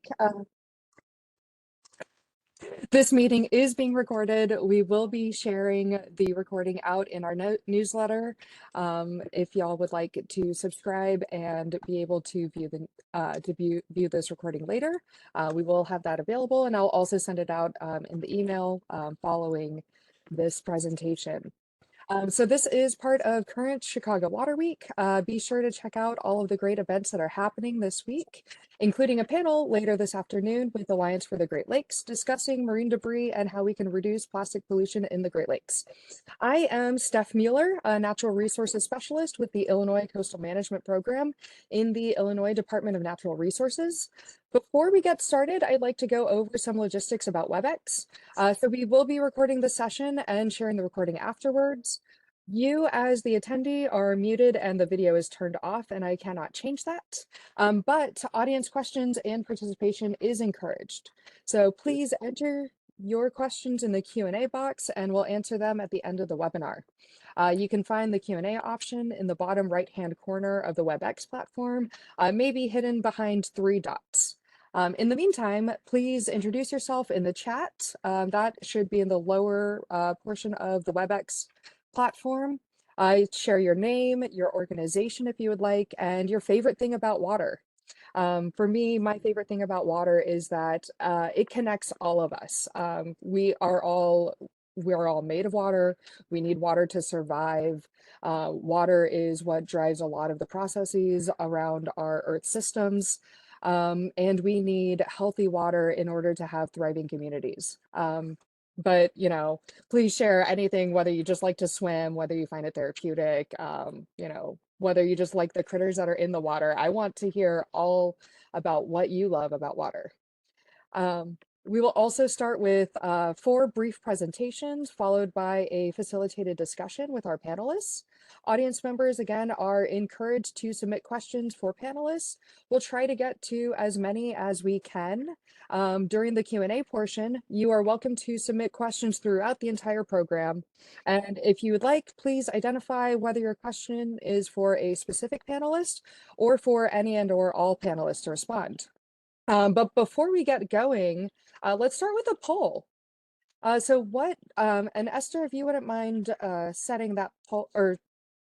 week. This meeting is being recorded. We will be sharing the recording out in our newsletter. If y'all would like to subscribe and be able to view this recording later, we will have that available, and I'll also send it out in the email following this presentation. So this is part of current Chicago Water Week. Be sure to check out all of the great events that are happening this week, including a panel later this afternoon with Alliance for the Great Lakes discussing marine debris and how we can reduce plastic pollution in the Great Lakes. I am Steph Mueller, a natural resources specialist with the Illinois Coastal Management Program in the Illinois Department of Natural Resources. Before we get started, I'd like to go over some logistics about WebEx. So we will be recording the session and sharing the recording afterwards. You as the attendee are muted and the video is turned off, and I cannot change that. But audience questions and participation is encouraged. So please enter your questions in the Q&A box and we'll answer them at the end of the webinar. You can find the Q&A option in the bottom right-hand corner of the WebEx platform, maybe hidden behind 3 dots. In the meantime, please introduce yourself in the chat. That should be in the lower portion of the WebEx platform. Share your name, your organization if you would like, and your favorite thing about water. For me, my favorite thing about water is that it connects all of us. We are all made of water. We need water to survive. Water is what drives a lot of the processes around our Earth systems. And we need healthy water in order to have thriving communities. But, you know, please share anything, whether you just like to swim, whether you find it therapeutic, you know, whether you just like the critters that are in the water. I want to hear all about what you love about water. We will also start with 4 brief presentations, followed by a facilitated discussion with our panelists. Audience members, again, are encouraged to submit questions for panelists. We'll try to get to as many as we can. During the Q&A portion, you are welcome to submit questions throughout the entire program. And if you would like, please identify whether your question is for a specific panelist or for any and or all panelists to respond. But before we get going, let's start with a poll. And Esther, if you wouldn't mind setting that poll or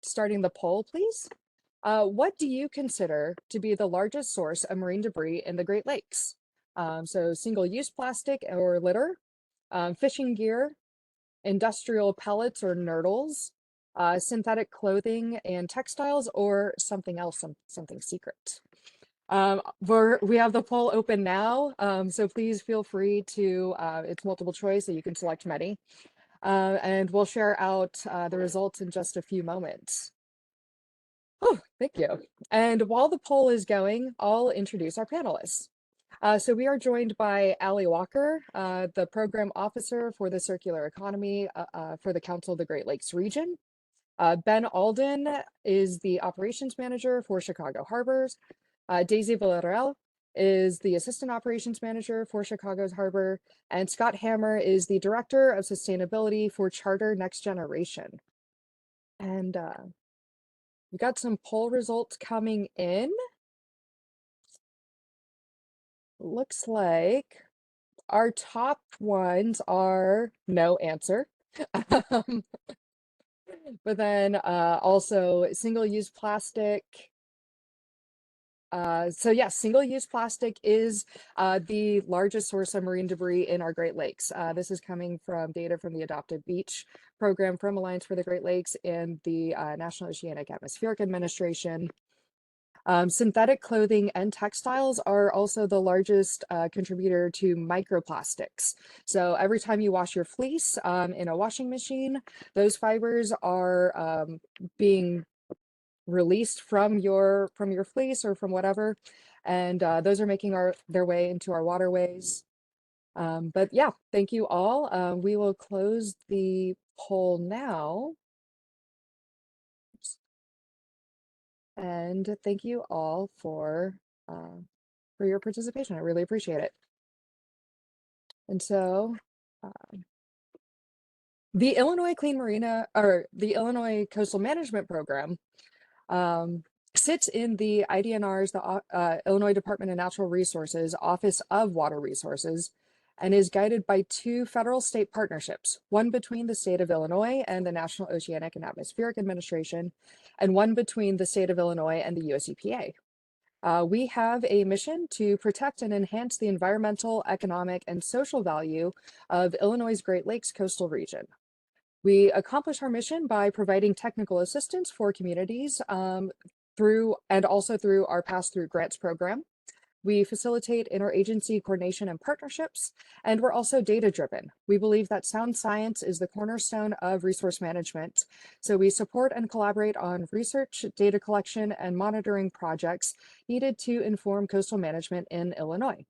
starting the poll, please. What do you consider to be the largest source of marine debris in the Great Lakes? So single-use plastic or litter, fishing gear, industrial pellets or nurdles, synthetic clothing and textiles, or something else, something secret. We have the poll open now, so please feel free to, it's multiple choice, so you can select many. And we'll share out the results in just a few moments. Oh, thank you. And while the poll is going, I'll introduce our panelists. So we are joined by Allie Walker, the Program Officer for the Circular Economy for the Council of the Great Lakes Region. Ben Alden is the Operations Manager for Chicago Harbors. Daisy Villarreal is the Assistant Operations Manager for Chicago's Harbor, and Scott Hammer is the Director of Sustainability for Charter Next Generation. And we got some poll results coming in. Looks like our top ones are no answer. But then also single-use plastic. So yes, single-use plastic is the largest source of marine debris in our Great Lakes. This is coming from data from the Adopted Beach program from Alliance for the Great Lakes and the National Oceanic Atmospheric Administration. Synthetic clothing and textiles are also the largest contributor to microplastics. So every time you wash your fleece in a washing machine, those fibers are being released from your fleece or from whatever, and those are making their way into our waterways. But yeah, thank you all. We will close the poll now. And thank you all for your participation. I really appreciate it. And so the Illinois Clean Marina, or the Illinois Coastal Management Program, sits in the IDNR's, the Illinois Department of Natural Resources Office of Water Resources, and is guided by two federal state partnerships, one between the state of Illinois and the National Oceanic and Atmospheric Administration, and one between the state of Illinois and the US EPA. We have a mission to protect and enhance the environmental, economic, and social value of Illinois' Great Lakes coastal region. We accomplish our mission by providing technical assistance for communities through our pass-through grants program. We facilitate interagency coordination and partnerships, and we're also data-driven. We believe that sound science is the cornerstone of resource management. So we support and collaborate on research, data collection, and monitoring projects needed to inform coastal management in Illinois.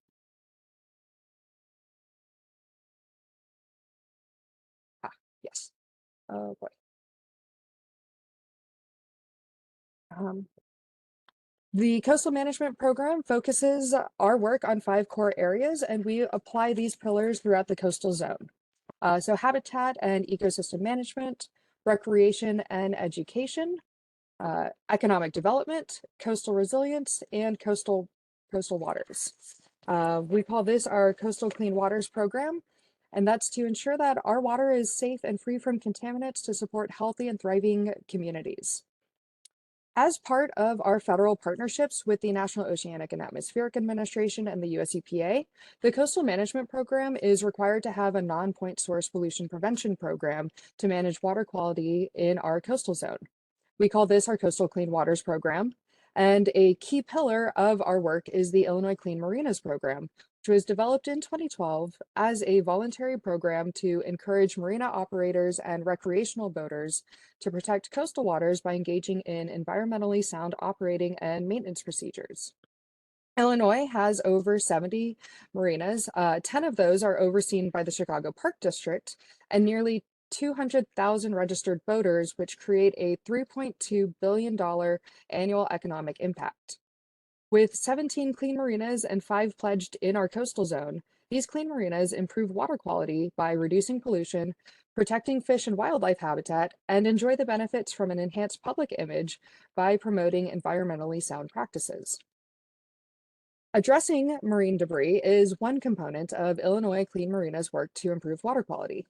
Yes. Oh boy. The Coastal Management Program focuses our work on 5 core areas, and we apply these pillars throughout the coastal zone. So habitat and ecosystem management, recreation and education, economic development, coastal resilience, and coastal waters. We call this our Coastal Clean Waters Program, and that's to ensure that our water is safe and free from contaminants to support healthy and thriving communities. As part of our federal partnerships with the National Oceanic and Atmospheric Administration and the US EPA, the Coastal Management Program is required to have a non-point source pollution prevention program to manage water quality in our coastal zone. We call this our Coastal Clean Waters Program. And a key pillar of our work is the Illinois Clean Marinas Program, which was developed in 2012 as a voluntary program to encourage marina operators and recreational boaters to protect coastal waters by engaging in environmentally sound operating and maintenance procedures. Illinois has over 70 marinas. 10 of those are overseen by the Chicago Park District, and nearly 200,000 registered boaters, which create a $3.2 billion annual economic impact. With 17 clean marinas and 5 pledged in our coastal zone, these clean marinas improve water quality by reducing pollution, protecting fish and wildlife habitat, and enjoy the benefits from an enhanced public image by promoting environmentally sound practices. Addressing marine debris is one component of Illinois Clean Marinas' work to improve water quality.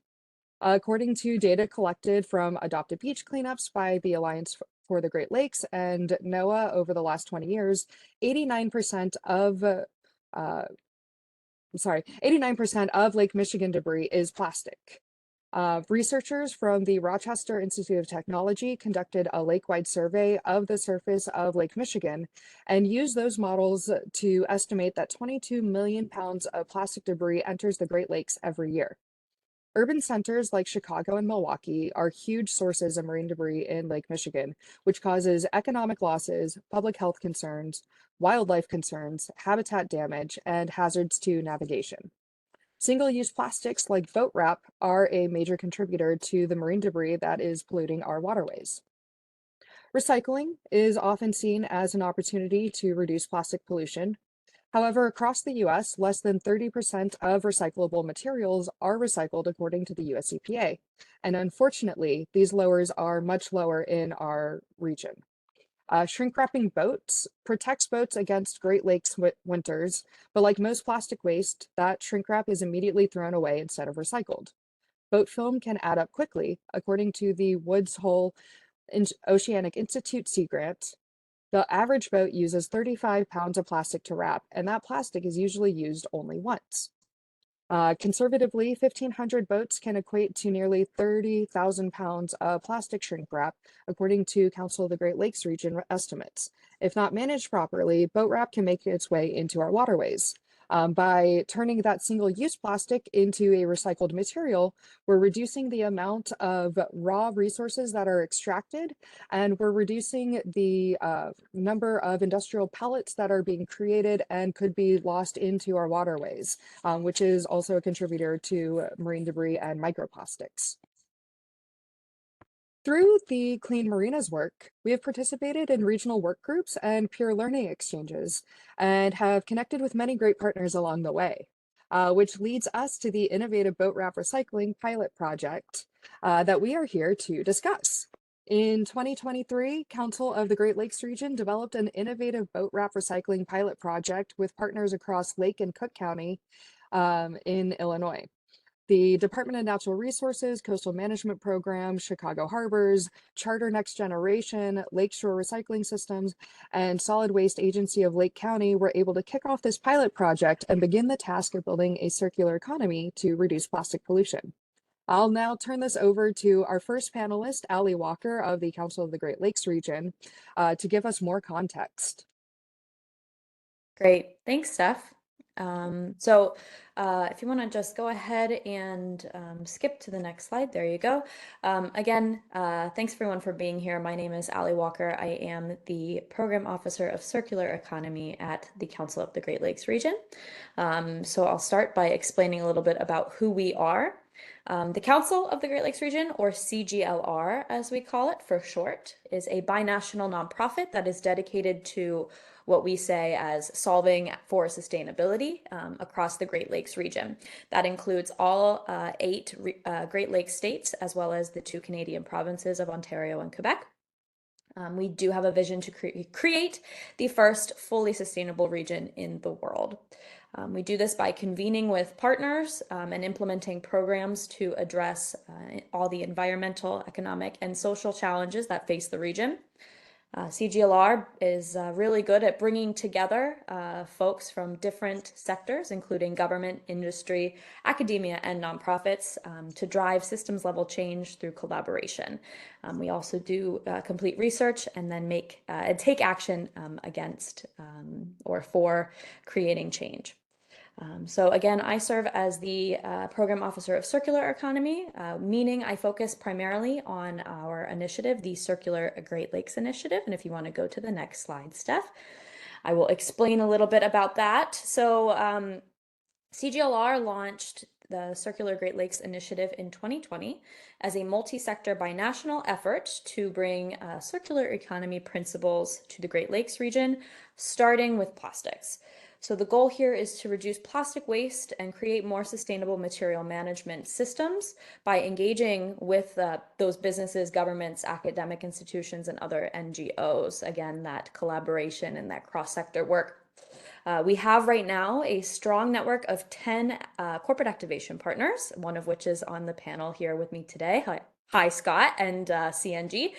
According to data collected from adopted beach cleanups by the Alliance for the Great Lakes and NOAA over the last 20 years, 89% of 89% of Lake Michigan debris is plastic. Researchers from the Rochester Institute of Technology conducted a lake-wide survey of the surface of Lake Michigan and used those models to estimate that 22 million pounds of plastic debris enters the Great Lakes every year. Urban centers like Chicago and Milwaukee are huge sources of marine debris in Lake Michigan, which causes economic losses, public health concerns, wildlife concerns, habitat damage, and hazards to navigation. Single-use plastics like boat wrap are a major contributor to the marine debris that is polluting our waterways. Recycling is often seen as an opportunity to reduce plastic pollution. However, across the US, less than 30% of recyclable materials are recycled according to the US EPA. And unfortunately, these lowers are much lower in our region. Shrink wrapping boats protects boats against Great Lakes winters, but like most plastic waste, that shrink wrap is immediately thrown away instead of recycled. Boat film can add up quickly. According to the Woods Hole Oceanic Institute Sea Grant, the average boat uses 35 pounds of plastic to wrap, and that plastic is usually used only once. Conservatively, 1,500 boats can equate to nearly 30,000 pounds of plastic shrink wrap, according to Council of the Great Lakes region estimates. If not managed properly, boat wrap can make its way into our waterways. By turning that single-use plastic into a recycled material, we're reducing the amount of raw resources that are extracted, and we're reducing the number of industrial pellets that are being created and could be lost into our waterways, which is also a contributor to marine debris and microplastics. Through the Clean Marinas work, we have participated in regional work groups and peer learning exchanges and have connected with many great partners along the way, which leads us to the innovative boat wrap recycling pilot project that we are here to discuss. In 2023, Council of the Great Lakes Region developed an innovative boat wrap recycling pilot project with partners across Lake and Cook County in Illinois. The Department of Natural Resources, Coastal Management Program, Chicago Harbors, Charter Next Generation, Lakeshore Recycling Systems, and Solid Waste Agency of Lake County were able to kick off this pilot project and begin the task of building a circular economy to reduce plastic pollution. I'll now turn this over to our first panelist, Allie Walker of the Council of the Great Lakes Region, to give us more context. Great, thanks, Steph. If you want to just go ahead and skip to the next slide, there you go. Again, thanks everyone for being here. My name is Allie Walker. I am the Program Officer of Circular Economy at the Council of the Great Lakes Region. So I'll start by explaining a little bit about who we are. The Council of the Great Lakes Region, or CGLR as we call it for short, is a binational nonprofit that is dedicated to what we say as solving for sustainability across the Great Lakes region. That includes all 8 Great Lakes states, as well as the 2 Canadian provinces of Ontario and Quebec. We do have a vision to create the first fully sustainable region in the world. We do this by convening with partners and implementing programs to address all the environmental, economic, and social challenges that face the region. CGLR is really good at bringing together folks from different sectors, including government, industry, academia, and nonprofits to drive systems level change through collaboration. We also do complete research and then take action against or for creating change. So again, I serve as the Program Officer of Circular Economy, meaning I focus primarily on our initiative, the Circular Great Lakes Initiative. And if you want to go to the next slide, Steph, I will explain a little bit about that. So CGLR launched the Circular Great Lakes Initiative in 2020 as a multi-sector binational effort to bring circular economy principles to the Great Lakes region, starting with plastics. So the goal here is to reduce plastic waste and create more sustainable material management systems by engaging with those businesses, governments, academic institutions, and other NGOs. Again, that collaboration and that cross-sector work. We have right now a strong network of 10 corporate activation partners, one of which is on the panel here with me today. Hi, Scott and CNG.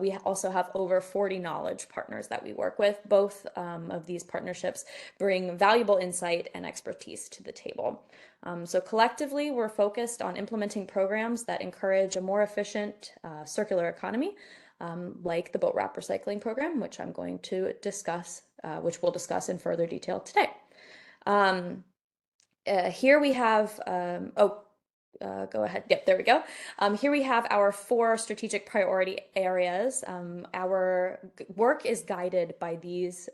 We also have over 40 knowledge partners that we work with. Both of these partnerships bring valuable insight and expertise to the table. So collectively, we're focused on implementing programs that encourage a more efficient circular economy, like the boat wrap recycling program, which I'm going to discuss, which we'll discuss in further detail today. Here we have, go ahead. Yep, there we go. Here we have our 4 strategic priority areas. Our work is guided by these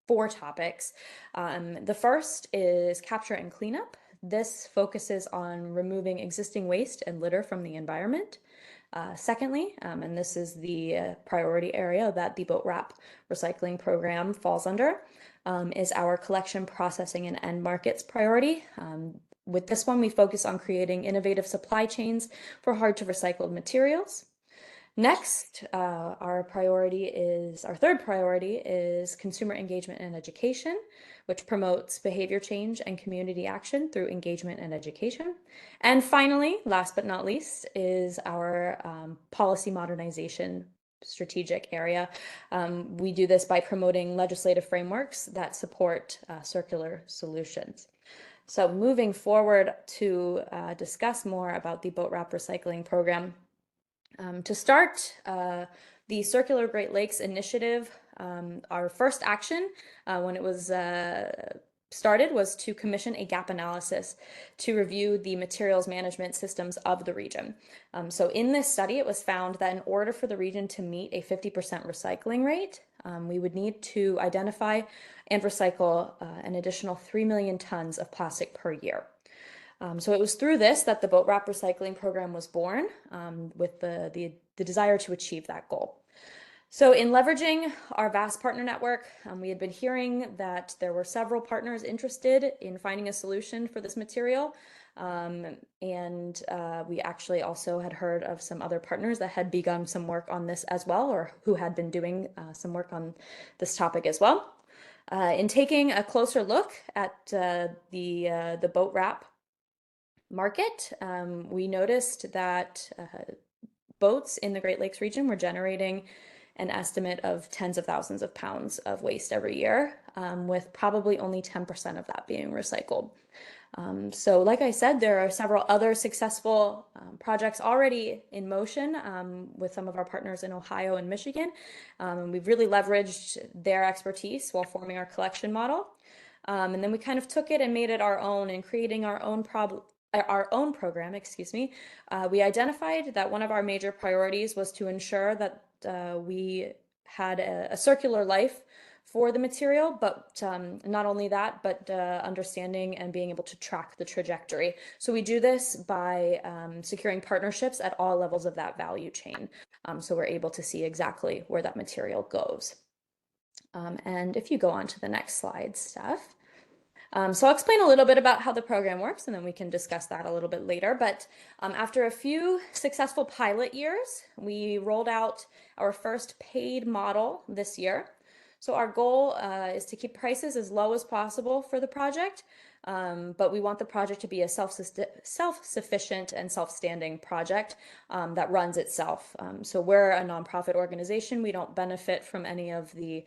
4 topics. The first is capture and cleanup. This focuses on removing existing waste and litter from the environment. Secondly, and this is the priority area that the boat wrap recycling program falls under, is our collection, processing, and end markets priority. With this one, we focus on creating innovative supply chains for hard to recycled materials. Next, our third priority is consumer engagement and education, which promotes behavior change and community action through engagement and education. And finally, last but not least, is our policy modernization strategic area. We do this by promoting legislative frameworks that support circular solutions. So moving forward to discuss more about the boat wrap recycling program. To start, the Circular Great Lakes Initiative, our first action when it was started was to commission a gap analysis to review the materials management systems of the region. So in this study, it was found that in order for the region to meet a 50% recycling rate, we would need to identify and recycle an additional 3 million tons of plastic per year. So it was through this that the boat wrap recycling program was born, with the desire to achieve that goal. So in leveraging our vast partner network, we had been hearing that there were several partners interested in finding a solution for this material. We actually also had heard of some other partners that had begun some work on this as well, or who had been doing some work on this topic as well. In taking a closer look at the boat wrap market, we noticed that boats in the Great Lakes region were generating an estimate of tens of thousands of pounds of waste every year, with probably only 10% of that being recycled. So like I said, there are several other successful projects already in motion with some of our partners in Ohio and Michigan. We've really leveraged their expertise while forming our collection model. And then we kind of took it and made it our own in creating our own program, excuse me. We identified that one of our major priorities was to ensure that we had a circular life for the material, but not only that, but understanding and being able to track the trajectory. So we do this by securing partnerships at all levels of that value chain. So we're able to see exactly where that material goes. And if you go on to the next slide, Steph. So I'll explain a little bit about how the program works, and then we can discuss that a little bit later. But after a few successful pilot years, we rolled out our first paid model this year. So our goal is to keep prices as low as possible for the project, but we want the project to be a self-sufficient and self-standing project that runs itself. So we're a nonprofit organization. We don't benefit from any of the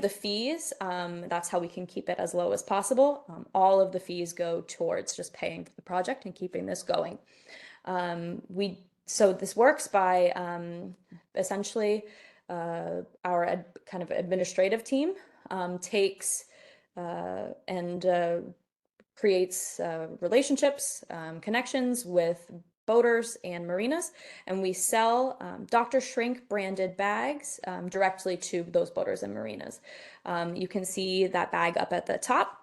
fees. That's how we can keep it as low as possible. All of the fees go towards just paying for the project and keeping this going. So this works by essentially our kind of administrative team takes and creates relationships, connections with boaters and marinas, and we sell Dr. Shrink branded bags directly to those boaters and marinas. You can see that bag up at the top.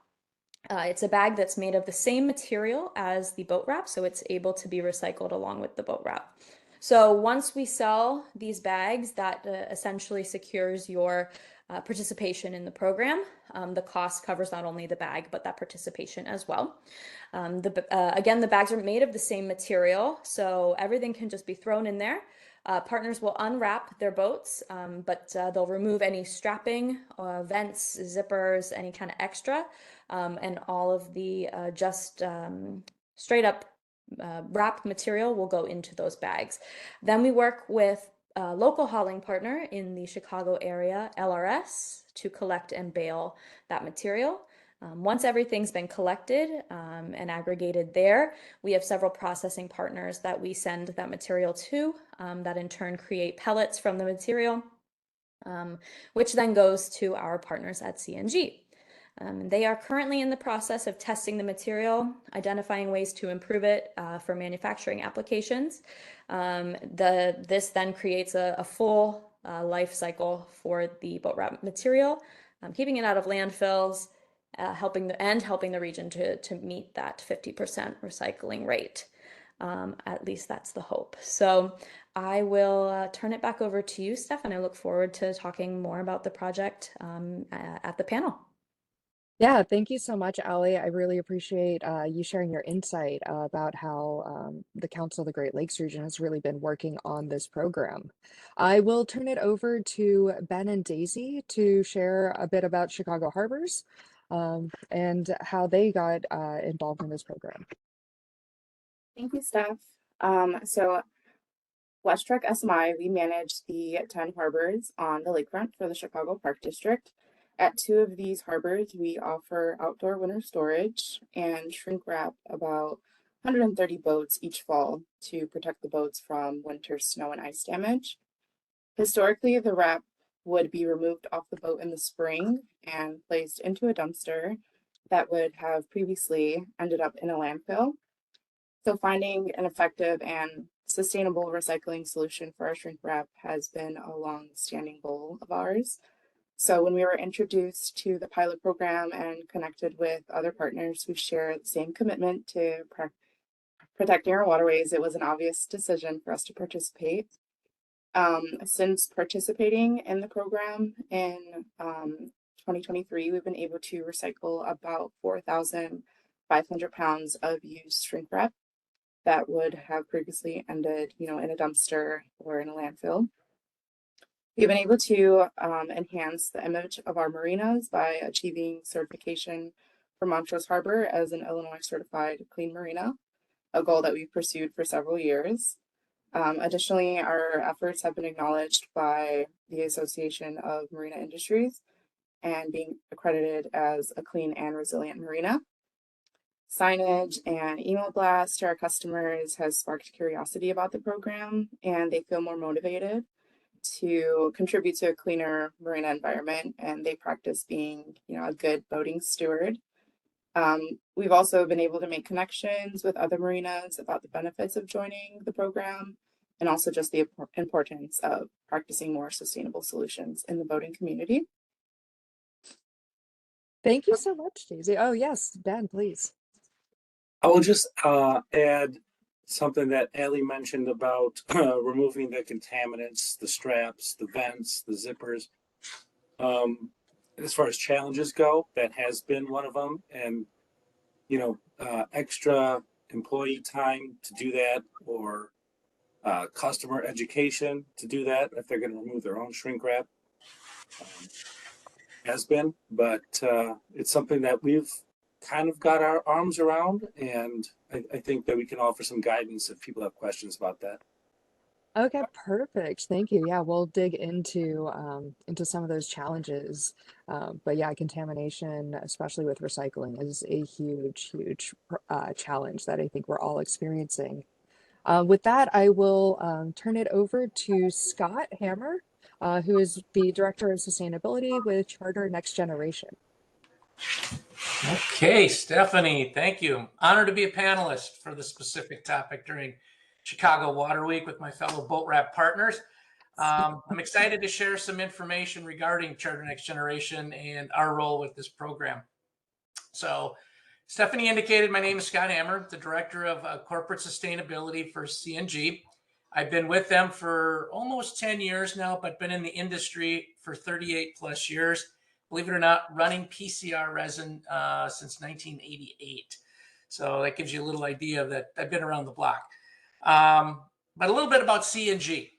It's a bag that's made of the same material as the boat wrap, so it's able to be recycled along with the boat wrap. So once we sell these bags, that essentially secures your participation in the program. The cost covers not only the bag, but that participation as well. Again, the bags are made of the same material, so everything can just be thrown in there. Partners will unwrap their boats, but they'll remove any strapping, vents, zippers, any kind of extra, and all of the just straight up wrap material will go into those bags. Then we work with a local hauling partner in the Chicago area, LRS, to collect and bale that material. Once everything's been collected and aggregated there, we have several processing partners that we send that material to that in turn create pellets from the material, which then goes to our partners at CNG. They are currently in the process of testing the material, identifying ways to improve it for manufacturing applications. This then creates a full life cycle for the boat wrap material, keeping it out of landfills, helping the region to meet that 50% recycling rate. At least that's the hope. So I will turn it back over to you, Steph, and I look forward to talking more about the project at the panel. Yeah, thank you so much, Allie. I really appreciate you sharing your insight about how the Council of the Great Lakes region has really been working on this program. I will turn it over to Ben and Daisy to share a bit about Chicago Harbors and how they got involved in this program. Thank you, Steph. So West Trek SMI, we manage the 10 harbors on the lakefront for the Chicago Park District. At 2 of these harbors, we offer outdoor winter storage and shrink wrap about 130 boats each fall to protect the boats from winter snow and ice damage. Historically, the wrap would be removed off the boat in the spring and placed into a dumpster that would have previously ended up in a landfill. So finding an effective and sustainable recycling solution for our shrink wrap has been a long-standing goal of ours. So when we were introduced to the pilot program and connected with other partners who share the same commitment to protecting our waterways, it was an obvious decision for us to participate. Since participating in the program in 2023, we've been able to recycle about 4,000 500 pounds of used shrink wrap that would have previously ended, in a dumpster or in a landfill. We've been able to enhance the image of our marinas by achieving certification for Montrose Harbor as an Illinois certified clean marina, a goal that we've pursued for several years. Additionally, our efforts have been acknowledged by the Association of Marina Industries and being accredited as a clean and resilient marina. Signage and email blasts to our customers has sparked curiosity about the program, and they feel more motivated to contribute to a cleaner marina environment, and they practice being, a good boating steward. We've also been able to make connections with other marinas about the benefits of joining the program and also just the importance of practicing more sustainable solutions in the boating community. Thank you so much, Daisy. Oh, yes, Ben, please. I will just add something that Allie mentioned about removing the contaminants, the straps, the vents, the zippers. As far as challenges go, that has been one of them. And, extra employee time to do that, or customer education to do that if they're going to remove their own shrink wrap has been. But it's something that we've kind of got our arms around, and I think that we can offer some guidance if people have questions about that. Okay, perfect. Thank you. Yeah, we'll dig into some of those challenges. But yeah, contamination, especially with recycling, is a huge, huge challenge that I think we're all experiencing. With that, I will turn it over to Scott Hammer, who is the Director of Sustainability with Charter Next Generation. Okay, Stephanie, thank you. Honored to be a panelist for the specific topic during Chicago Water Week with my fellow boat wrap partners. I'm excited to share some information regarding Charter Next Generation and our role with this program. So, Stephanie indicated my name is Scott Hammer, the Director of Corporate Sustainability for CNG. I've been with them for almost 10 years now, but been in the industry for 38 plus years. Believe it or not, running PCR resin since 1988. So that gives you a little idea that I've been around the block. But a little bit about CNG.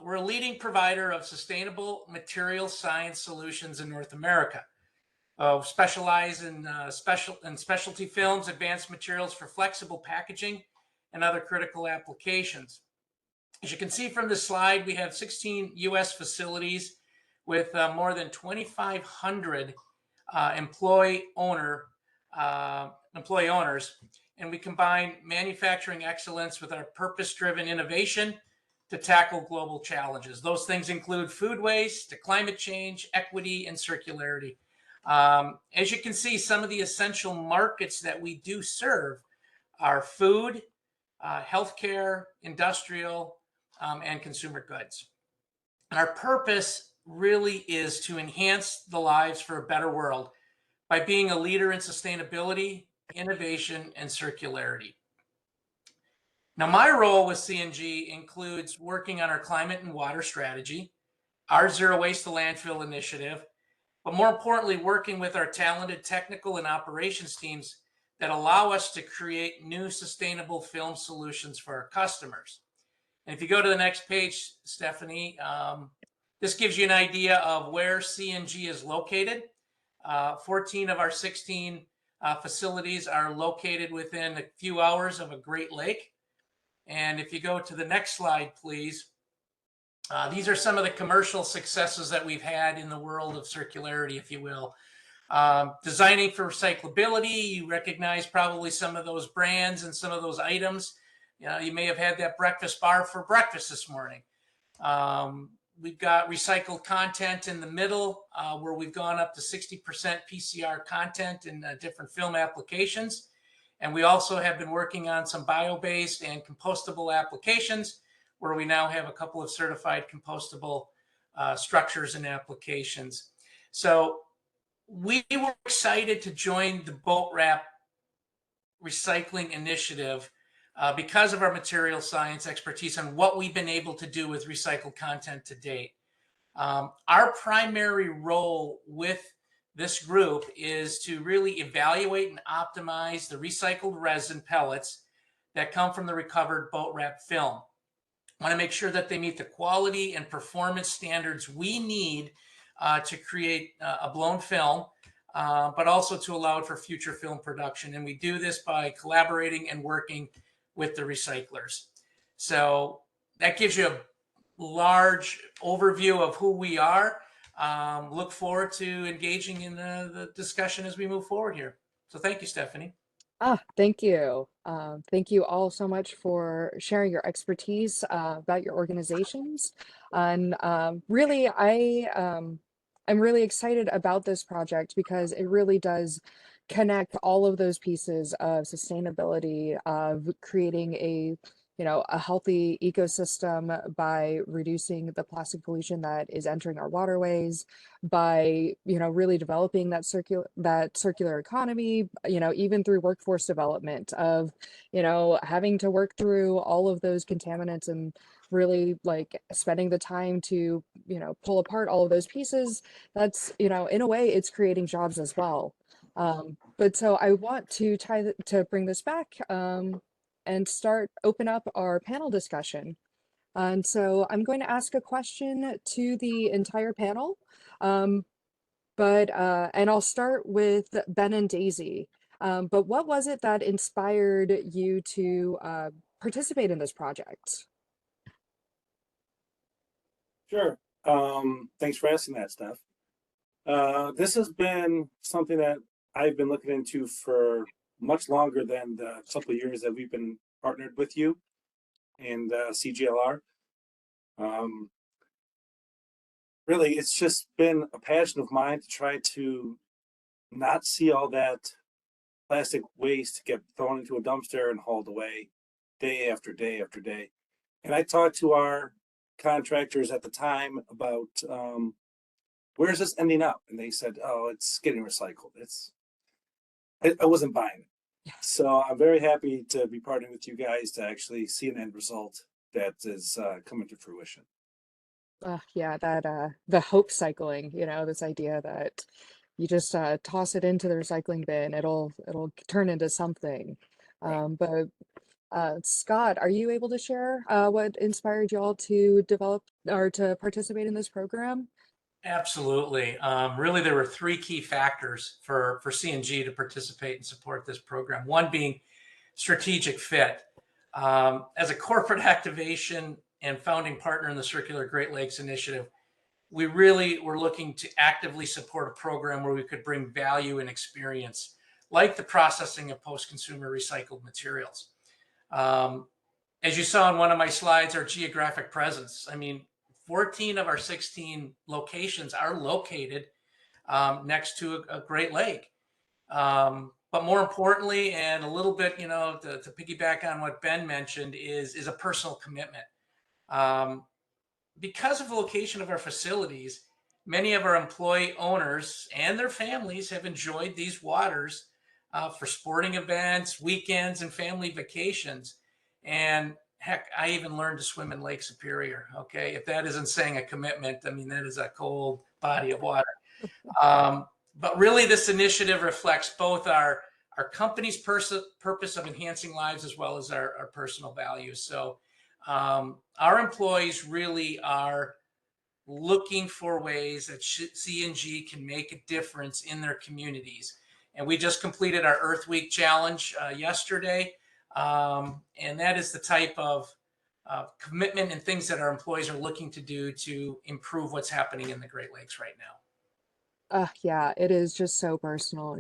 We're a leading provider of sustainable material science solutions in North America. Specialize in specialty films, advanced materials for flexible packaging, and other critical applications. As you can see from this slide, we have 16 U.S. facilities with more than 2,500 employee owners, and we combine manufacturing excellence with our purpose-driven innovation to tackle global challenges. Those things include food waste, to climate change, equity, and circularity. As you can see, some of the essential markets that we do serve are food, healthcare, industrial, and consumer goods. And our purpose really is to enhance the lives for a better world by being a leader in sustainability, innovation, and circularity. Now, my role with CNG includes working on our climate and water strategy, our zero waste to landfill initiative, but more importantly, working with our talented technical and operations teams that allow us to create new sustainable film solutions for our customers. And if you go to the next page, Stephanie, this gives you an idea of where CNG is located. 14 of our 16 facilities are located within a few hours of a Great Lake. And if you go to the next slide, please, these are some of the commercial successes that we've had in the world of circularity, if you will. Designing for recyclability, you recognize probably some of those brands and some of those items. You may have had that breakfast bar for breakfast this morning. We've got recycled content in the middle where we've gone up to 60% PCR content in different film applications. And we also have been working on some bio-based and compostable applications where we now have a couple of certified compostable structures and applications. So we were excited to join the Boat Wrap Recycling Initiative because of our material science expertise and what we've been able to do with recycled content to date. Our primary role with this group is to really evaluate and optimize the recycled resin pellets that come from the recovered boat wrap film. I want to make sure that they meet the quality and performance standards we need to create a blown film, but also to allow it for future film production. And we do this by collaborating and working with the recyclers. So that gives you a large overview of who we are. Look forward to engaging in the discussion as we move forward here. So thank you, Stephanie. Thank you. Thank you all so much for sharing your expertise about your organizations. And really, I'm really excited about this project because it really does connect all of those pieces of sustainability, of creating a healthy ecosystem by reducing the plastic pollution that is entering our waterways, by really developing that circular economy, even through workforce development of having to work through all of those contaminants and really like spending the time to pull apart all of those pieces. That's in a way it's creating jobs as well. But so I want to bring this back and open up our panel discussion. And so I'm going to ask a question to the entire panel. And I'll start with Ben and Daisy. But what was it that inspired you to participate in this project? Sure. Thanks for asking that, Steph. This has been something that I've been looking into for much longer than the couple of years that we've been partnered with you and CGLR. Really, it's just been a passion of mine to try to not see all that plastic waste get thrown into a dumpster and hauled away day after day after day. And I talked to our contractors at the time about where is this ending up? And they said, oh, it's getting recycled. I wasn't buying it. So I'm very happy to be partnering with you guys to actually see an end result that is coming to fruition. Yeah, that the hope cycling, this idea that you just toss it into the recycling bin, it'll turn into something. But Scott, are you able to share what inspired you all to develop or to participate in this program? Absolutely. Really, there were three key factors for CNG to participate and support this program. One being strategic fit. As a corporate activation and founding partner in the Circular Great Lakes Initiative, we really were looking to actively support a program where we could bring value and experience, like the processing of post-consumer recycled materials. As you saw in one of my slides, our geographic presence. I mean, 14 of our 16 locations are located next to a Great Lake. But more importantly, and a little bit, to piggyback on what Ben mentioned, is a personal commitment. Because of the location of our facilities, many of our employee owners and their families have enjoyed these waters for sporting events, weekends, and family vacations. And heck, I even learned to swim in Lake Superior. Okay, if that isn't saying a commitment, I mean, that is a cold body of water. But really, this initiative reflects both our company's purpose of enhancing lives as well as our personal values. So our employees really are looking for ways that CNG can make a difference in their communities. And we just completed our Earth Week challenge yesterday. And that is the type of commitment and things that our employees are looking to do to improve what's happening in the Great Lakes right now. Yeah, it is just so personal,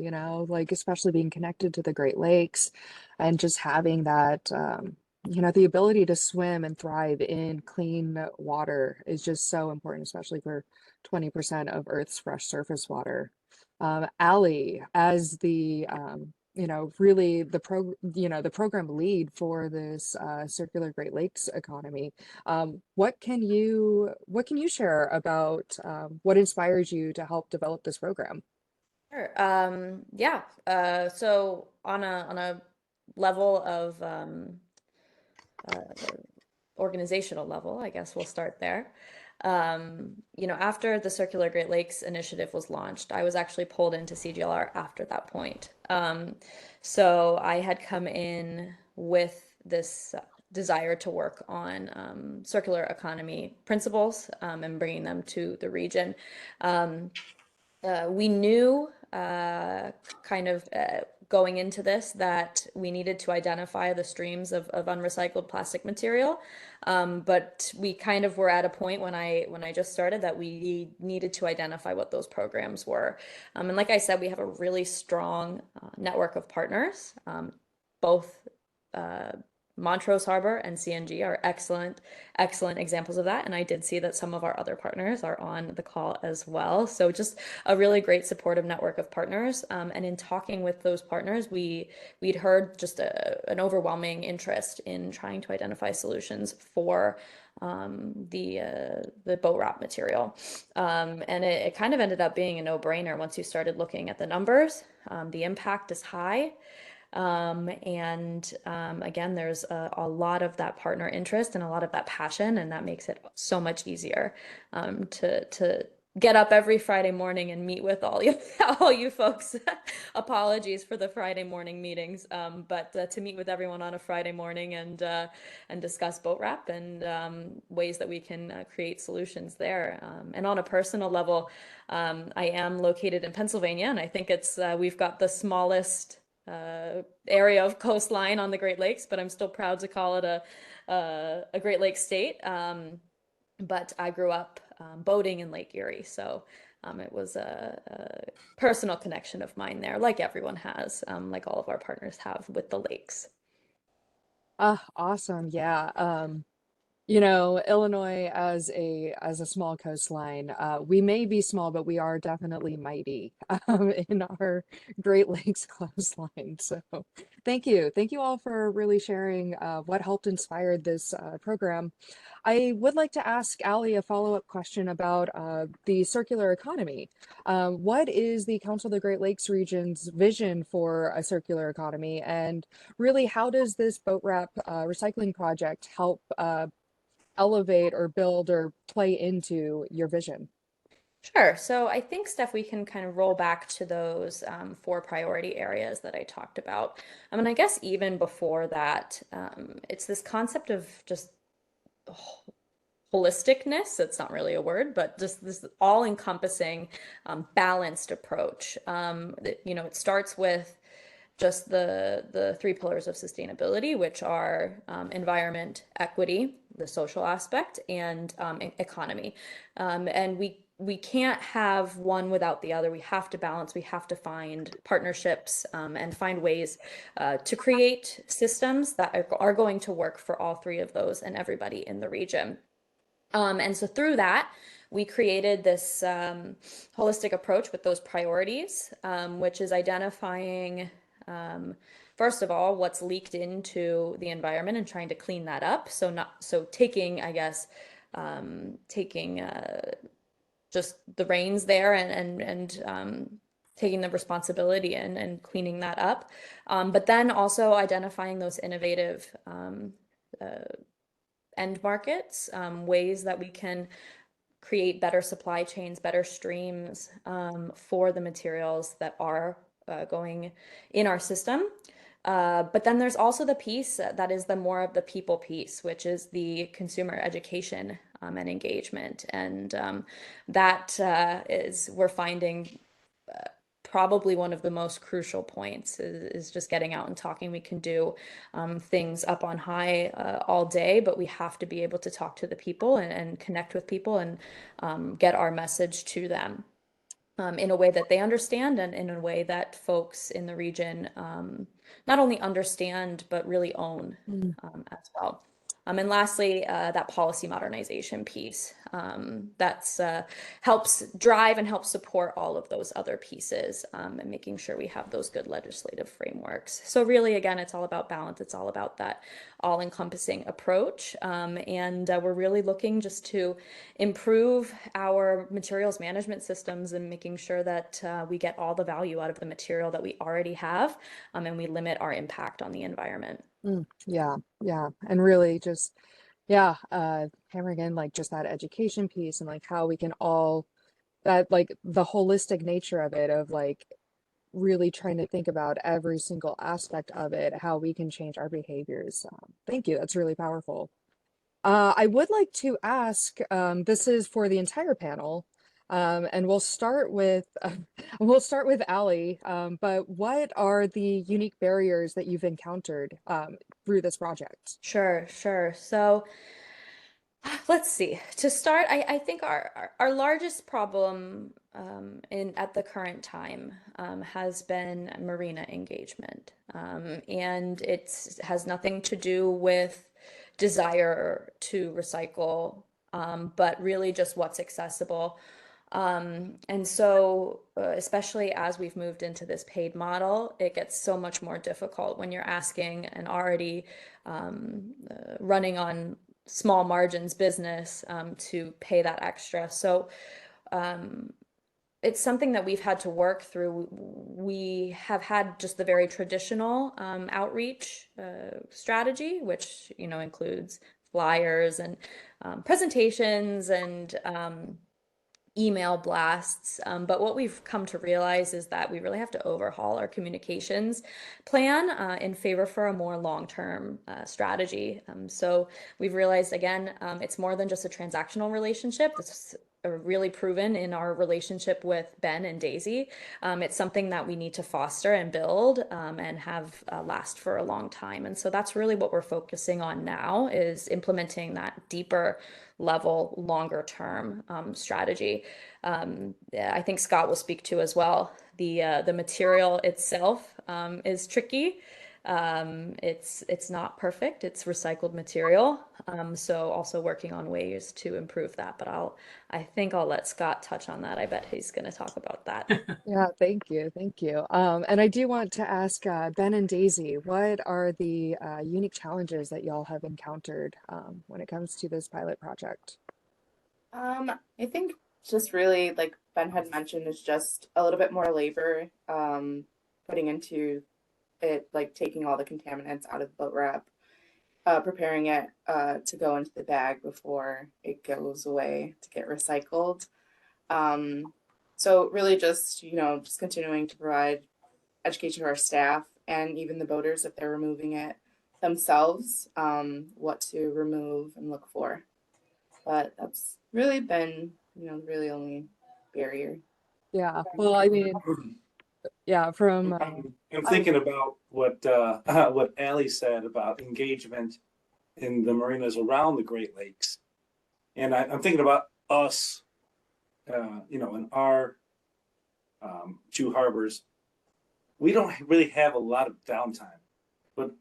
like especially being connected to the Great Lakes and just having that, the ability to swim and thrive in clean water is just so important, especially for 20% of Earth's fresh surface water. Allie, as the, really the program lead for this circular Great Lakes economy, what can you share about what inspires you to help develop this program? Sure. Yeah. So on a level of organizational level, I guess we'll start there. You know, after the Circular Great Lakes Initiative was launched, I was actually pulled into CGLR after that point. So I had come in with this desire to work on circular economy principles and bringing them to the region. We knew kind of going into this that we needed to identify the streams of unrecycled plastic material, but we kind of were at a point when I just started that we needed to identify what those programs were. And like I said, we have a really strong network of partners, both Montrose Harbor and CNG are excellent examples of that. And I did see that some of our other partners are on the call as well. So just a really great supportive network of partners. And in talking with those partners, we'd heard just an overwhelming interest in trying to identify solutions for the boat wrap material. And it kind of ended up being a no-brainer once you started looking at the numbers. The impact is high. Again, there's a lot of that partner interest and a lot of that passion, and that makes it so much easier to get up every Friday morning and meet with all you folks. Apologies for the Friday morning meetings, but to meet with everyone on a Friday morning and discuss boat wrap and ways that we can create solutions there. And on a personal level, I am located in Pennsylvania, and I think we've got the smallest area of coastline on the Great Lakes, but I'm still proud to call it a Great Lakes state. But I grew up boating in Lake Erie, so it was a personal connection of mine there, like everyone has, like all of our partners have with the lakes. Awesome. Yeah. You know, Illinois as a small coastline, we may be small, but we are definitely mighty in our Great Lakes coastline. So thank you all for really sharing what helped inspire this program. I would like to ask Allie a follow-up question about the circular economy. What is the Council of the Great Lakes region's vision for a circular economy, and really how does this boat wrap recycling project help elevate or build or play into your vision? Sure. So I think, Steph, we can kind of roll back to those 4 priority areas that I talked about. And I guess even before that, it's this concept of just holisticness. It's not really a word, but just this all-encompassing, balanced approach. You know, it starts with just the 3 pillars of sustainability, which are environment, equity, the social aspect, and economy. And we can't have one without the other. We have to balance. We have to find partnerships and find ways to create systems that are going to work for all 3 of those and everybody in the region. And so through that, we created this holistic approach with those priorities, which is identifying first of all, what's leaked into the environment and trying to clean that up. So taking, I guess, taking just the reins there and taking the responsibility and cleaning that up. But then also identifying those innovative end markets, ways that we can create better supply chains, better streams for the materials that are going in our system. But then there's also the piece that is the more of the people piece, which is the consumer education and engagement. And that is, we're finding probably one of the most crucial points is just getting out and talking. We can do things up on high all day, but we have to be able to talk to the people and connect with people and get our message to them in a way that they understand and in a way that folks in the region not only understand, but really own as well. And lastly, that policy modernization piece that's helps drive and helps support all of those other pieces and making sure we have those good legislative frameworks. So really, again, it's all about balance. It's all about that all-encompassing approach. And we're really looking just to improve our materials management systems and making sure that we get all the value out of the material that we already have and we limit our impact on the environment. Yeah. And really just, Yeah, hammering in like just that education piece and like how we can all that like the holistic nature of it of like really trying to think about every single aspect of it, how we can change our behaviors. Thank you. That's really powerful. I would like to ask, this is for the entire panel, and we'll start with Allie. But what are the unique barriers that you've encountered through this project? Sure, sure. So let's see. To start, I think our largest problem in at the current time has been marina engagement, and it has nothing to do with desire to recycle, but really just what's accessible. And so, especially as we've moved into this paid model, it gets so much more difficult when you're asking an already running on small margins business to pay that extra. So it's something that we've had to work through. We have had just the very traditional outreach strategy, which includes flyers and presentations and email blasts. But what we've come to realize is that we really have to overhaul our communications plan in favor for a more long-term strategy. So we've realized, again, it's more than just a transactional relationship. It's really proven in our relationship with Ben and Daisy. It's something that we need to foster and build and have last for a long time. And so that's really what we're focusing on now, is implementing that deeper level, longer term strategy. I think Scott will speak to as well. The material itself is tricky. It's not perfect. It's recycled material. So also working on ways to improve that. But I think I'll let Scott touch on that. I bet he's going to talk about that. Yeah, thank you, thank you. And I do want to ask Ben and Daisy, what are the unique challenges that y'all have encountered when it comes to this pilot project? I think just really, like Ben had mentioned, is just a little bit more labor putting into it, like taking all the contaminants out of the boat wrap, preparing it to go into the bag before it goes away to get recycled. So really just, just continuing to provide education to our staff and even the boaters if they're removing it themselves, what to remove and look for. But that's really been, the really only barrier. Yeah, well, I mean, yeah, from I'm thinking about what what Allie said about engagement in the marinas around the Great Lakes, and I'm thinking about us, in our two harbors. We don't really have a lot of downtime, but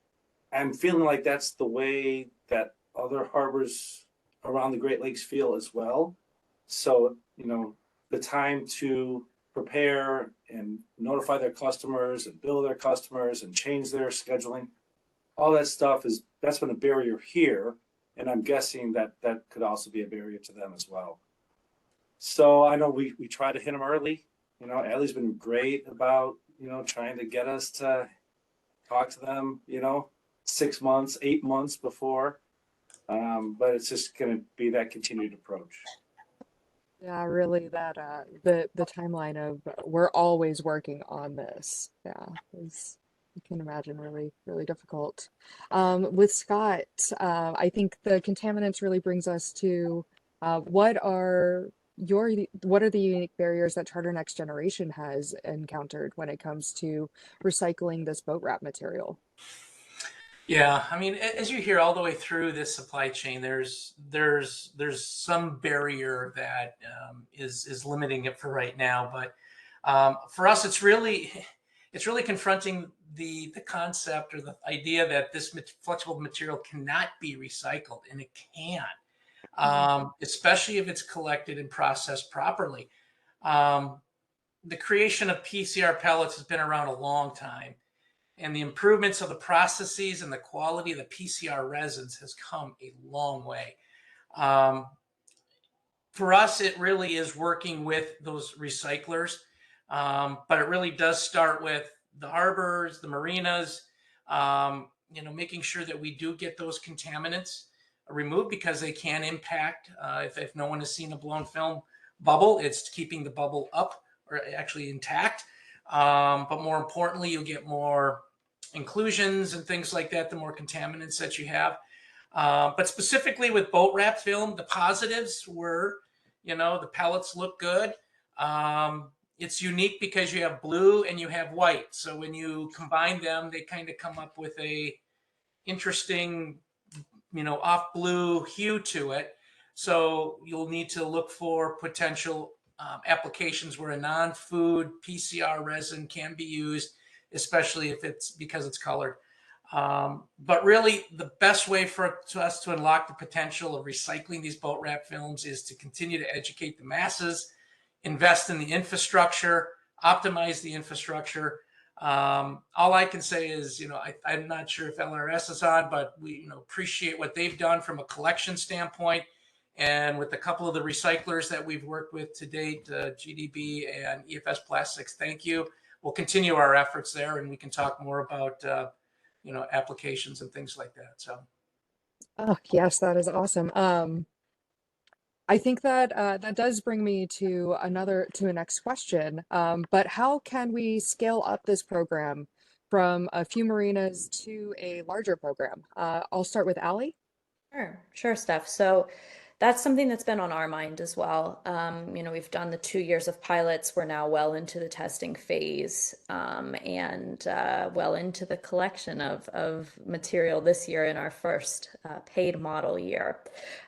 I'm feeling like that's the way that other harbors around the Great Lakes feel as well. So, the time to prepare and notify their customers and bill their customers and change their scheduling, all that stuff that's been a barrier here. And I'm guessing that that could also be a barrier to them as well. So I know we try to hit them early. Allie's been great about, trying to get us to talk to them, 6 months, 8 months before. But it's just going to be that continued approach. yeah, really that the timeline of we're always working on this. Yeah, is you can imagine really difficult. With Scott, I think the contaminants really brings us to what are the unique barriers that Charter Next Generation has encountered when it comes to recycling this boat wrap material? Yeah, I mean, as you hear all the way through this supply chain, there's some barrier that is limiting it for right now. But for us, it's really confronting the concept or the idea that this flexible material cannot be recycled, and it can, especially if it's collected and processed properly. The creation of PCR pellets has been around a long time, and the improvements of the processes and the quality of the PCR resins has come a long way. For us, it really is working with those recyclers, but it really does start with the harbors, the marinas, making sure that we do get those contaminants removed because they can impact, if no one has seen a blown film bubble, it's keeping the bubble up or actually intact. But more importantly, you'll get more inclusions and things like that, the more contaminants that you have. But specifically with boat wrap film, the positives were, the pellets look good. It's unique because you have blue and you have white. So when you combine them, they kind of come up with a interesting, off blue hue to it. So you'll need to look for potential applications where a non-food PCR resin can be used, especially if it's because it's colored. But really, the best way for us to unlock the potential of recycling these boat wrap films is to continue to educate the masses, invest in the infrastructure, optimize the infrastructure. All I can say is, I'm not sure if LRS is on, but we appreciate what they've done from a collection standpoint. And with a couple of the recyclers that we've worked with to date, GDB and EFS Plastics, thank you. We'll continue our efforts there, and we can talk more about applications and things like that. So, Oh, yes, that is awesome. I think that that does bring me to a next question. But how can we scale up this program from a few marinas to a larger program? I'll start with Allie. Sure, Steph. So that's something that's been on our mind as well. We've done the 2 years of pilots. We're now well into the testing phase, and well into the collection of material this year in our first paid model year.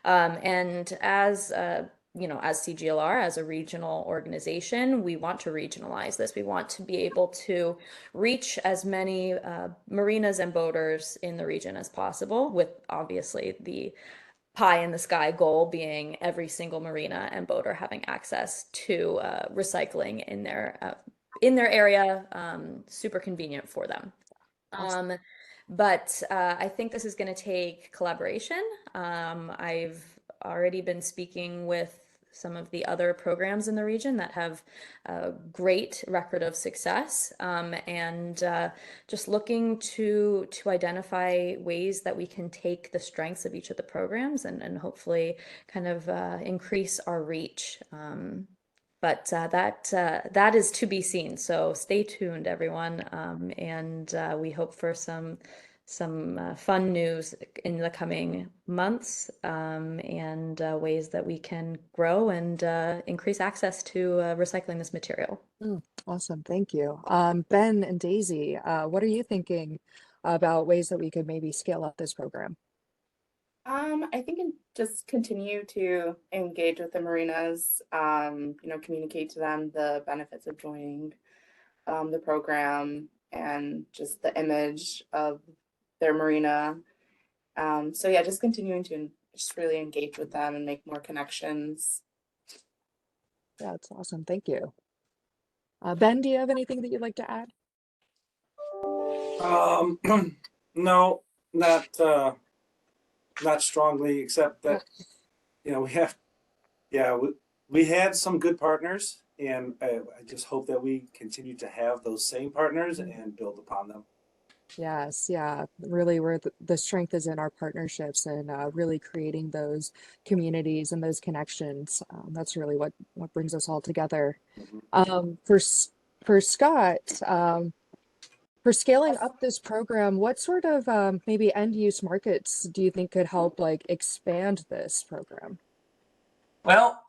And as CGLR, as a regional organization, we want to regionalize this. We want to be able to reach as many marinas and boaters in the region as possible, with obviously the pie in the sky goal being every single marina and boater having access to recycling in their area, super convenient for them. Awesome. But I think this is going to take collaboration. I've already been speaking with some of the other programs in the region that have a great record of success, and just looking to identify ways that we can take the strengths of each of the programs and hopefully kind of increase our reach. But that is to be seen. So stay tuned, everyone, and we hope for some fun news in the coming months, and ways that we can grow and increase access to recycling this material. Awesome, thank you. Ben and Daisy, what are you thinking about ways that we could maybe scale up this program? I think just continue to engage with the marinas, communicate to them the benefits of joining the program and just the image of their marina. So yeah, just continuing to just really engage with them and make more connections. Yeah, that's awesome. Thank you. Ben, do you have anything that you'd like to add? No, not strongly, except that we had some good partners, and I just hope that we continue to have those same partners and build upon them. Yes, yeah, really, where the strength is in our partnerships and really creating those communities and those connections. That's really what brings us all together. For Scott, for scaling up this program, what sort of maybe end use markets do you think could help expand this program? Well,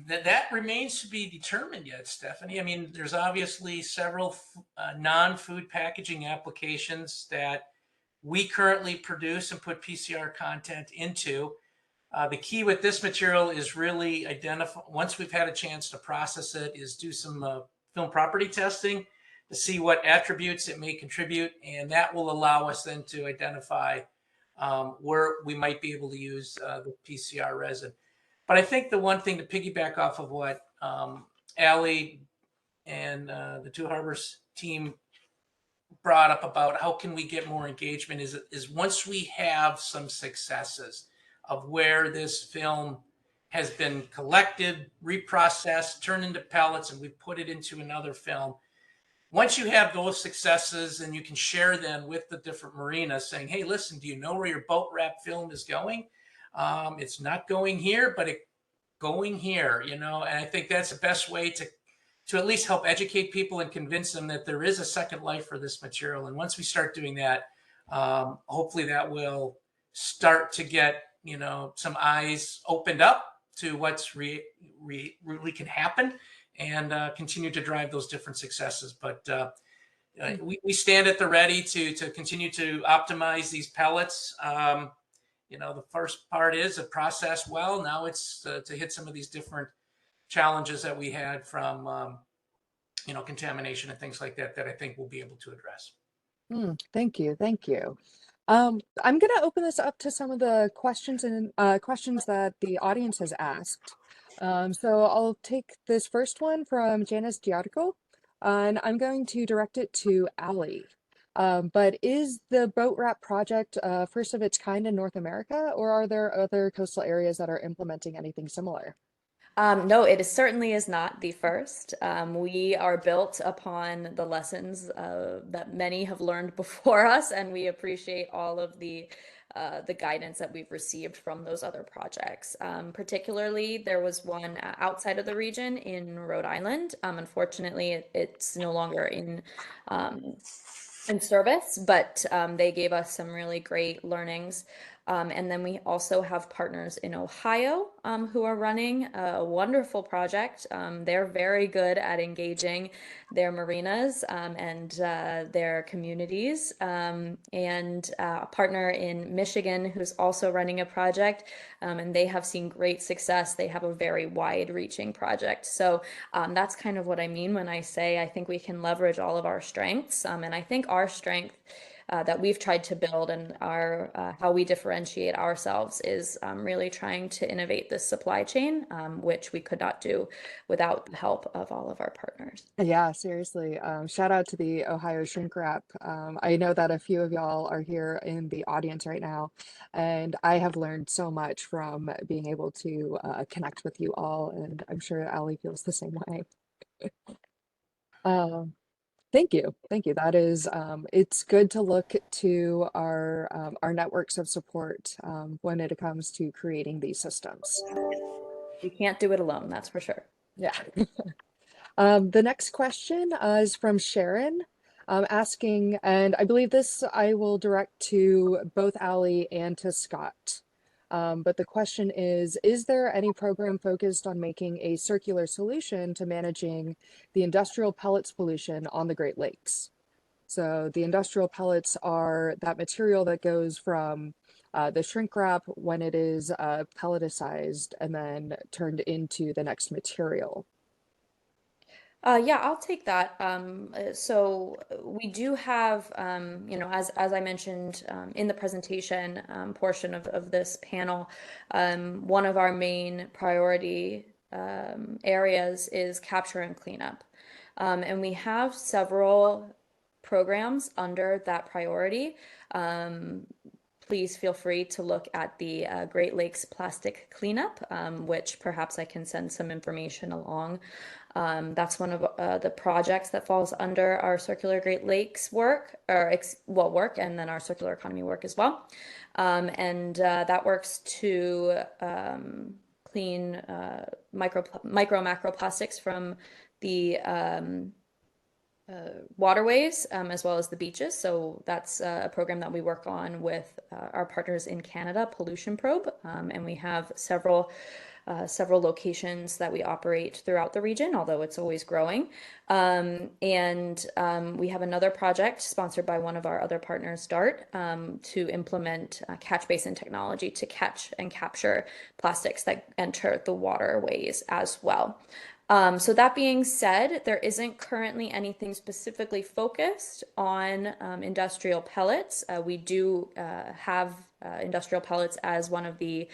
that remains to be determined yet, Stephanie. I mean, there's obviously several non-food packaging applications that we currently produce and put PCR content into. The key with this material is really identify, once we've had a chance to process it, is do some film property testing to see what attributes it may contribute. And that will allow us then to identify where we might be able to use the PCR resin. But I think the one thing to piggyback off of what Allie and the Two Harbors team brought up about how can we get more engagement is once we have some successes of where this film has been collected, reprocessed, turned into pellets, and we put it into another film. Once you have those successes, and you can share them with the different marinas saying, hey, listen, do you know where your boat wrap film is going? It's not going here, but it going here, and I think that's the best way to at least help educate people and convince them that there is a second life for this material. And once we start doing that, hopefully that will start to get, some eyes opened up to what's really can happen, and continue to drive those different successes. But we stand at the ready to continue to optimize these pellets. The first part is a process well. Now it's to hit some of these different challenges that we had from contamination and things like that I think we'll be able to address. Thank you. Thank you. I'm going to open this up to some of the questions and questions that the audience has asked. So I'll take this first one from Janice Diarco, and I'm going to direct it to Allie. But is the boat wrap project first of its kind in North America, or are there other coastal areas that are implementing anything similar? No, it certainly is not the first. We are built upon the lessons that many have learned before us, and we appreciate all of the guidance that we've received from those other projects. Particularly, there was one outside of the region in Rhode Island. Unfortunately, it's no longer in service, but they gave us some really great learnings. And then we also have partners in Ohio who are running a wonderful project. They're very good at engaging their marinas and their communities. And a partner in Michigan who's also running a project, and they have seen great success. They have a very wide-reaching project. So that's kind of what I mean when I say I think we can leverage all of our strengths. And I think our strength that we've tried to build and our how we differentiate ourselves is really trying to innovate this supply chain, which we could not do without the help of all of our partners. Yeah, seriously. Shout out to the Ohio Shrink Wrap. I know that a few of y'all are here in the audience right now, and I have learned so much from being able to connect with you all, and I'm sure Allie feels the same way. Thank you. Thank you. That is, it's good to look to our networks of support when it comes to creating these systems. We can't do it alone, that's for sure. Yeah. The next question is from Sharon, asking, and I believe this I will direct to both Allie and to Scott. But the question is there any program focused on making a circular solution to managing the industrial pellets pollution on the Great Lakes? So the industrial pellets are that material that goes from the shrink wrap when it is pelleticized and then turned into the next material. Yeah, I'll take that. So we do have, as I mentioned in the presentation portion of this panel, one of our main priority areas is capture and cleanup. And we have several programs under that priority. Please feel free to look at the Great Lakes Plastic Cleanup, which perhaps I can send some information along. That's one of the projects that falls under our Circular Great Lakes work, and then our circular economy work as well. And that works to clean micro macroplastics from the waterways as well as the beaches. So that's a program that we work on with our partners in Canada, Pollution Probe, and we have several locations that we operate throughout the region, although it's always growing. And we have another project sponsored by one of our other partners, DART, to implement catch basin technology to catch and capture plastics that enter the waterways as well. So that being said, there isn't currently anything specifically focused on industrial pellets. We do have industrial pellets as one of the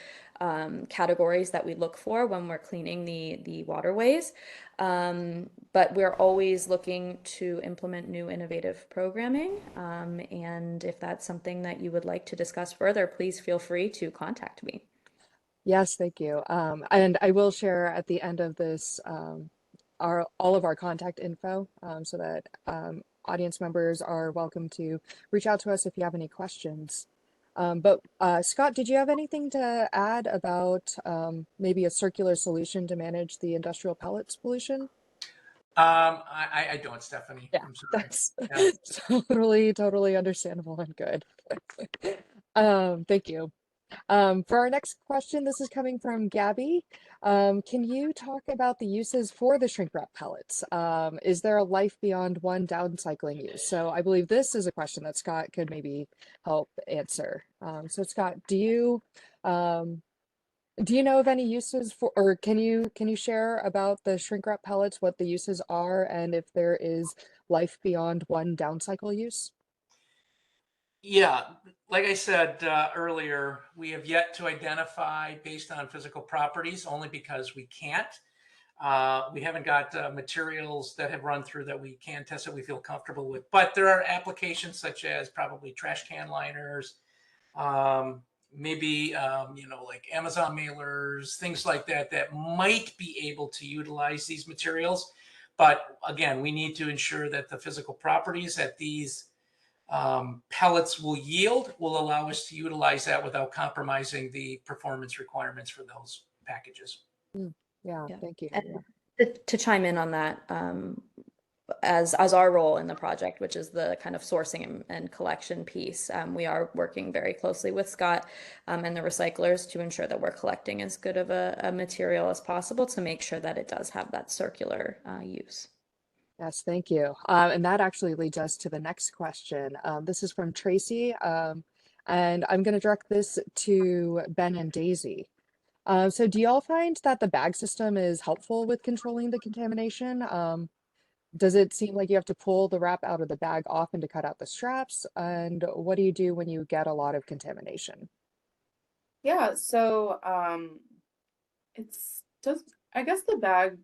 categories that we look for when we're cleaning the waterways. But we're always looking to implement new innovative programming. And if that's something that you would like to discuss further, please feel free to contact me. Yes, thank you. And I will share at the end of this all of our contact info so that audience members are welcome to reach out to us if you have any questions. But Scott, did you have anything to add about maybe a circular solution to manage the industrial pellets pollution? I don't, Stephanie. Yeah, I'm sorry. that's Yeah. totally understandable and good. Thank you. For our next question, this is coming from Gabby. Can you talk about the uses for the shrink wrap pellets? Is there a life beyond one downcycling use? So I believe this is a question that Scott could maybe help answer. So Scott, do you know of any uses for, or can you share about the shrink wrap pellets, what the uses are, and if there is life beyond one downcycle use? Yeah, like I said earlier, we have yet to identify based on physical properties only because we can't. We haven't got materials that have run through that we can test that we feel comfortable with. But there are applications such as probably trash can liners, maybe like Amazon mailers, things like that that might be able to utilize these materials. But again, we need to ensure that the physical properties that these pellets will yield will allow us to utilize that without compromising the performance requirements for those packages. Yeah, Yeah. thank you. And Yeah. to chime in on that, as our role in the project, which is the kind of sourcing and collection piece, we are working very closely with Scott and the recyclers to ensure that we're collecting as good of a material as possible to make sure that it does have that circular use. Yes, thank you. And that actually leads us to the next question. This is from Tracy, and I'm going to direct this to Ben and Daisy. So do y'all find that the bag system is helpful with controlling the contamination? Does it seem like you have to pull the wrap out of the bag often to cut out the straps? And what do you do when you get a lot of contamination? Yeah, so I guess the bag,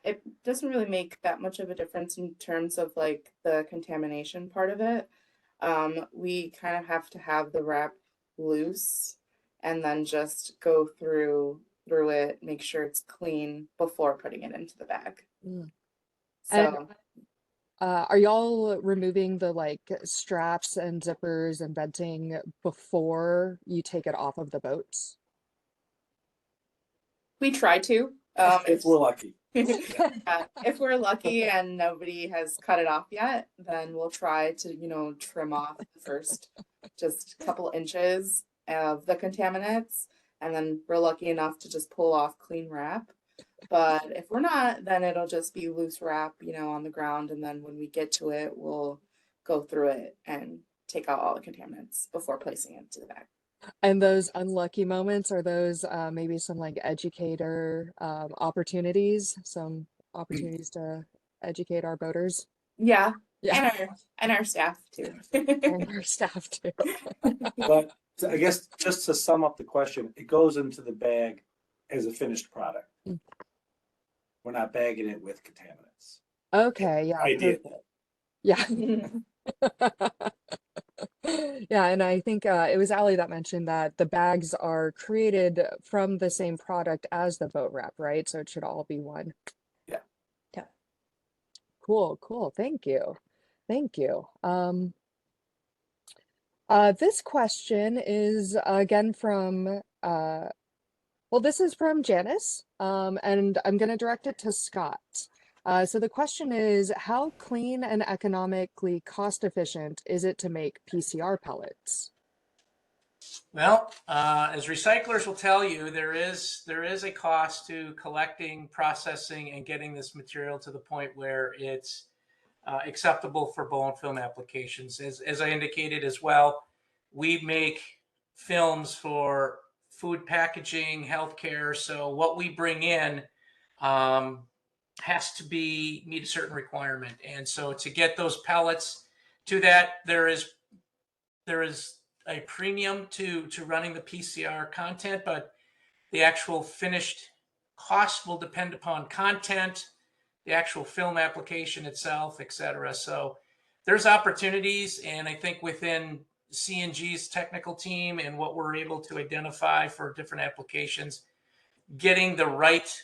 it doesn't really make that much of a difference in terms of like the contamination part of it. We kind of have to have the wrap loose and then just go through it, make sure it's clean before putting it into the bag. Mm. And So are y'all removing the like straps and zippers and venting before you take it off of the boats? we try to. If we're lucky. If we're lucky and nobody has cut it off yet, then we'll try to, trim off the first just couple inches of the contaminants, and then we're lucky enough to just pull off clean wrap. But if we're not, then it'll just be loose wrap, on the ground, and then when we get to it, we'll go through it and take out all the contaminants before placing it into the bag. And those unlucky moments are those maybe some like educator opportunities, some opportunities to educate our boaters. Yeah, Yeah, and our staff too. and our staff too. But I guess just to sum up the question, it goes into the bag as a finished product. Mm. We're not bagging it with contaminants. Okay, yeah, Idea. perfect. Yeah. Yeah, and I think it was Allie that mentioned that the bags are created from the same product as the boat wrap, right? So it should all be one. Yeah. Yeah. Cool, cool. Thank you. Thank you. This question is again from well, this is from Janice, and I'm going to direct it to Scott. So the question is, how clean and economically cost efficient is it to make PCR pellets? Well, as recyclers will tell you, there is a cost to collecting, processing, and getting this material to the point where it's acceptable for blow film applications. As I indicated as well, we make films for food packaging, healthcare. So what we bring in has to meet a certain requirement. And so to get those pellets to that, there is a premium to running the PCR content, but the actual finished cost will depend upon content, the actual film application itself, et cetera. So there's opportunities, and I think within C&G's technical team and what we're able to identify for different applications, getting the right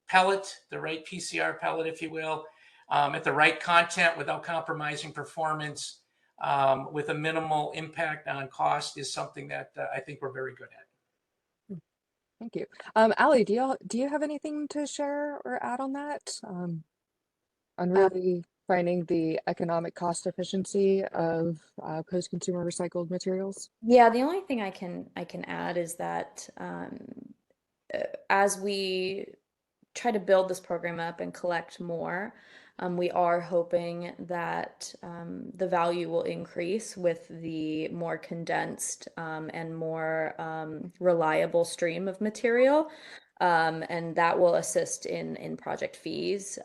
pellet, the right PCR pellet, if you will, at the right content without compromising performance, with a minimal impact on cost is something that I think we're very good at. Thank you. Allie, do you have anything to share or add on that? On really finding the economic cost efficiency of post-consumer recycled materials? Yeah, the only thing I can add is that as we try to build this program up and collect more, we are hoping that the value will increase with the more condensed and more reliable stream of material, and that will assist in project fees.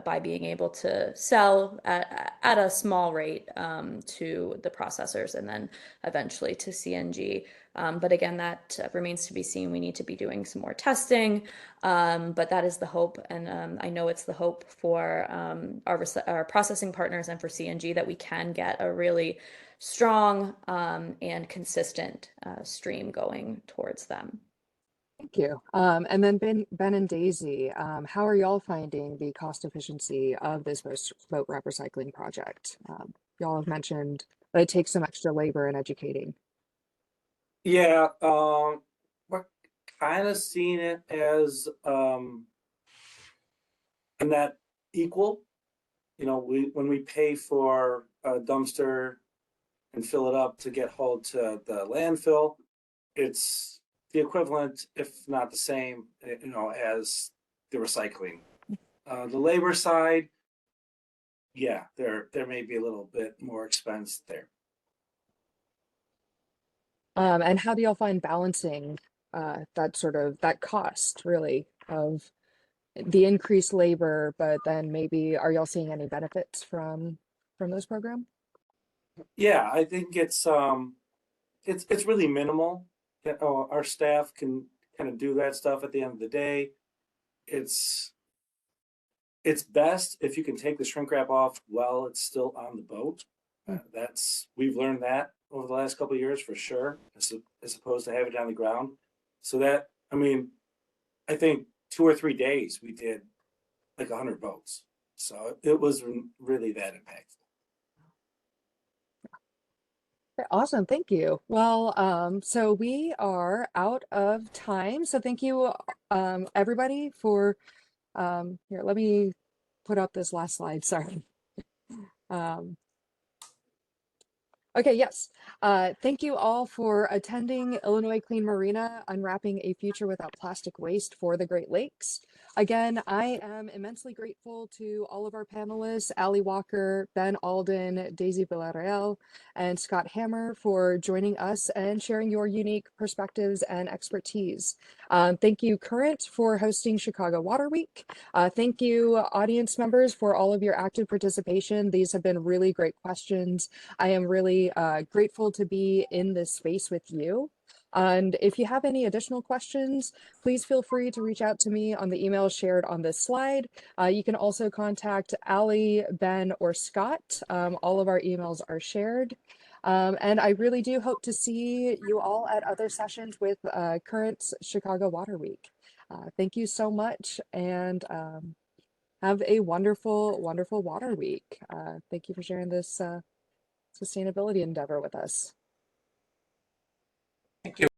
By being able to sell at a small rate to the processors and then eventually to CNG. But again, that remains to be seen. We need to be doing some more testing, but that is the hope. And I know it's the hope for our processing partners and for CNG that we can get a really strong and consistent stream going towards them. Thank you. And then Ben and Daisy, how are y'all finding the cost efficiency of this boat wrap recycling project? Y'all have mentioned that it takes some extra labor in educating. Yeah, we're kind of seeing it as a net equal. You know, when we pay for a dumpster and fill it up to get hauled to the landfill, it's the equivalent, if not the same, you know, as the recycling. The labor side, yeah, there may be a little bit more expense there. And how do y'all find balancing that cost really of the increased labor, but then maybe are y'all seeing any benefits from this program? Yeah, I think it's really minimal. Our staff can kind of do that stuff at the end of the day. It's best if you can take the shrink wrap off while it's still on the boat. We've learned that over the last couple of years for sure, as opposed to have it on the ground. So that, I mean, I think 2 or 3 days we did like 100 boats. So it was really that impactful. Awesome, thank you. Well, so we are out of time. So thank you, everybody, for here. Let me put up this last slide. Sorry. Okay, yes. Thank you all for attending Illinois Clean Marina, Unwrapping a Future Without Plastic Waste for the Great Lakes. Again, I am immensely grateful to all of our panelists, Allie Walker, Ben Alden, Daisy Villarreal, and Scott Hammer for joining us and sharing your unique perspectives and expertise. Thank you, Current, for hosting Chicago Water Week. Thank you, audience members, for all of your active participation. These have been really great questions. I am really grateful to be in this space with you. And if you have any additional questions, please feel free to reach out to me on the email shared on this slide. You can also contact Allie, Ben, or Scott. All of our emails are shared. And I really do hope to see you all at other sessions with Current's Chicago Water Week. Thank you so much, and have a wonderful, wonderful water week. Thank you for sharing this sustainability endeavor with us. Thank you.